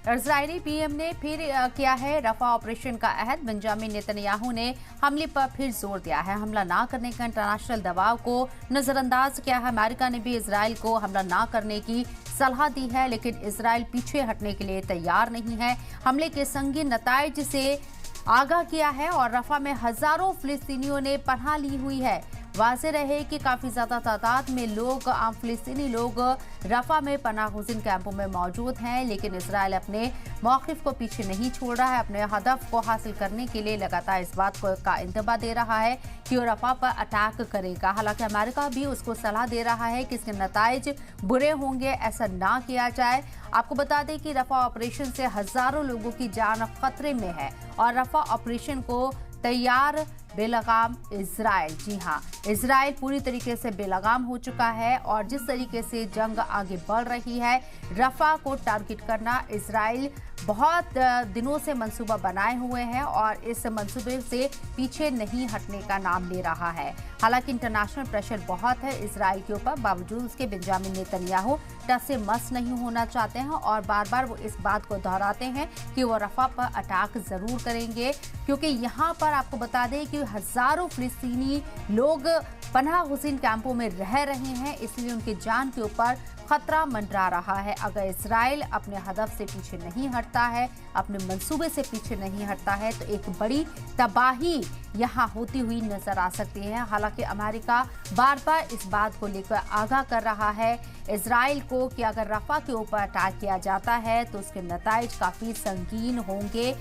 Israeli PM ने फिर किया है रफा ऑपरेशन का अहद। बेंजामिन नेतन्याहू ने हमले पर फिर जोर दिया है। हमला ना करने का इंटरनेशनल दबाव को नजरअंदाज किया है। अमेरिका ने भी इजराइल को हमला ना करने की सलाह दी है, लेकिन इजराइल पीछे हटने के लिए तैयार नहीं है। हमले के संगीन नताइज से आगाह किया है और रफा में हजारों फिलिस्तीनियों ने पनाह ली हुई है। वाज़ेह रहे कि काफी ज्यादा तादाद में लोग, आम फिलिस्तीनी लोग रफा में पनाहगज़ीन कैंपों में मौजूद हैं, लेकिन इजराइल अपने मौक़िफ़ को पीछे नहीं छोड़ रहा है। अपने हदफ को हासिल करने के लिए लगातार इस बात का इंतबाह दे रहा है कि वो रफा पर अटैक करेगा। हालांकि अमेरिका भी उसको सलाह दे रहा है कि इसके नताइज बुरे होंगे, ऐसा ना किया जाए। आपको बता दें कि रफा ऑपरेशन से हजारों लोगों की जान खतरे में है और रफा ऑपरेशन को तैयार बेलगाम इजराइल। जी हां, इजराइल पूरी तरीके से बेलगाम हो चुका है और जिस तरीके से जंग आगे बढ़ रही है, रफा को टारगेट करना इजराइल बहुत दिनों से मंसूबा बनाए हुए हैं और इस मंसूबे से पीछे नहीं हटने का नाम ले रहा है। हालांकि इंटरनेशनल प्रेशर बहुत है इजराइल के ऊपर, बावजूद उसके बेंजामिन नेतन्याहू टस से मस नहीं होना चाहते हैं और बार बार वो इस बात को दोहराते हैं कि वो रफा पर अटैक जरूर करेंगे, क्योंकि यहाँ पर आपको बता दें कि हजारों फिलिस्तीनी लोग पनाहगज़ीन कैंपों में रह रहे हैं, इसलिए उनकी जान के ऊपर खतरा मंडरा रहा है। अगर इजराइल अपने हदफ से पीछे नहीं हटता है, अपने मंसूबे से पीछे नहीं हटता है, तो एक बड़ी तबाही यहाँ होती हुई नजर आ सकती है। हालांकि अमेरिका बार बार इस बात को लेकर आगाह कर रहा है इजराइल को कि अगर रफा के ऊपर अटैक किया जाता है तो उसके नताइज काफी संगीन होंगे।